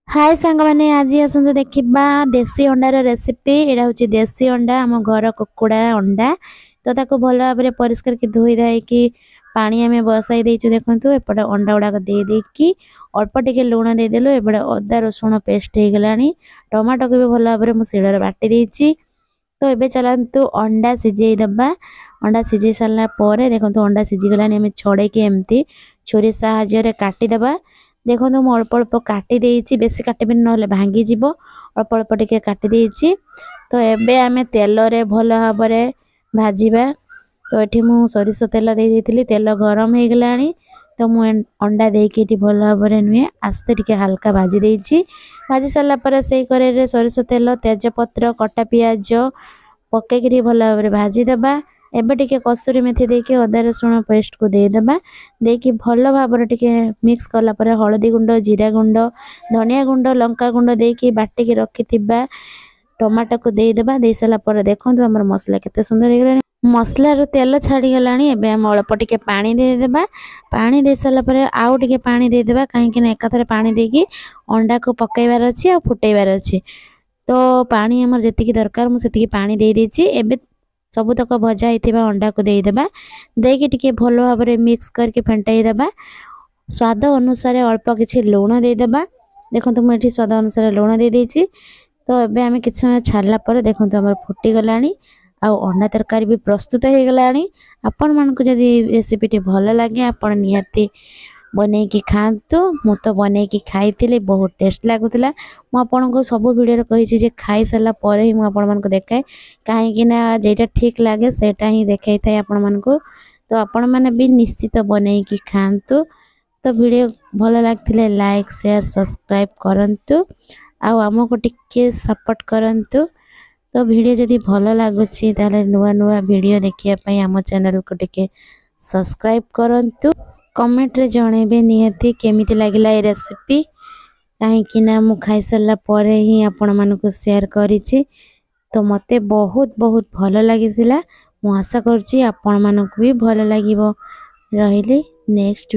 हाय सांग माने आज आसतु देखिबा देसी अंडार रेसिपी। एटा होची देसी अंडा आम घर कुकुड़ा अंडा। तो ताको भल भाबरे परिष्कार की धोई धाई कि पानी आमे बसाई देइछु। देखंतु एपटे अंडा गुडा दे देकी अल्प टिके लूण दे देलो। एपटे अदा रसुण पेस्ट हे गलानी। टमाटो को भी भल भाबरे मु सिलर बाटी देइछि। तो एबे चलंतु अंडा सिझेई दबा। अंडा सिझेई सारला परे देखंतु अंडा सिझी गलानी। आमे छड़े के एम्ति छुरी साहाଯ୍य रे काटी दबा। देखो तो अल्प अल्प काटी देइछि, बेसी काटिबिन नले भांगी जिवो। अल्प अल्प टिके काटी देइछि। तो एबे आमे तेल रे भलो भाबरे भाजिबा। तो एठी मु सरिष तेल दे देइथिली, तेल गरम हे गलानी। तो मु अंडा देके एठी भलो भाबरे नुए आस्ते टिके हल्का भाजी देइछि। भाजी सारला परे सेई करे रे सरिष तेल, तेज पत्र, कटा पियाज पके के भलो भाबरे भाजी देबा। एबे टिके कसुरी मेथी देके अदा रसुण पेस्ट को दे देबा। देकी भलो भाबरे टिके मिक्स करला परे हळदी गुंड, जीरा गुंड, धनिया गुंड, लंका गुंड देकी बाटी के रखिथिबा टमाटो को दे देबा। दे साला परे देखंतु हमर मसला केते सुंदर हे गलानी। मसला रो तेल छाड़ी गलानी। एबे हम अल्प टिके पानी दे देबा। पानी दे साला परे आउ टिके पानी दे देबा, काहे कि ना एकाथरे पानी देकी अंडा को पकाइबार अछि आ फुटैबार अछि। तो पानी हमर जेतिकी दरकार मु सेतिकी पानी दे देछि। एबे सबुतक भजा होइथिबा अंडा को दे देबा। देकी टिके भलो भाबरे मिक्स करके फेंटाई देबा। स्वाद अनुसार अल्प किछि लूण दे देबा। देखंतु मु एठी स्वाद अनुसार लूण दे देछि। तो एबे आमे किछि समय छाडला परे देखंतु हमर फुटी गलानी आ अंडा तरकारी भी प्रस्तुत हे गलानी। आपण मानको जदी रेसिपी टी भलो लागे आपण नियति बनै की खांतु। मु तो बनै की खाइतिले, बहुत टेस्ट लागुतला। मु आपण को सब वीडियो रे कहि छि जे खाइ सला परे ही मु आपण मानको देखाय, काहे कि ना जेटा ठीक लागे सेटा ही देखाइ थाय आपण मानको। तो आपण माने भी निश्चित बनै की खांतु। तो वीडियो भलो लागथिले लाइक शेयर सब्सक्राइब करंतु आ हमको टिके सपोर्ट करंतु। तो वीडियो जदी भलो लागुछि ताले नुवा नुवा वीडियो देखिया पई हम चैनल को टिके सब्सक्राइब करंतु। कमेंट रे जणेबे नियति केमिति लागिला ए रेसिपी, काहे कि ना मु खाइ सरला परे ही आपण मानको शेयर करिछि। तो मते बहुत बहुत भलो लागिथिला। मु आशा करछि आपण मानको भी भलो लागिवो। रहिली नेक्स्ट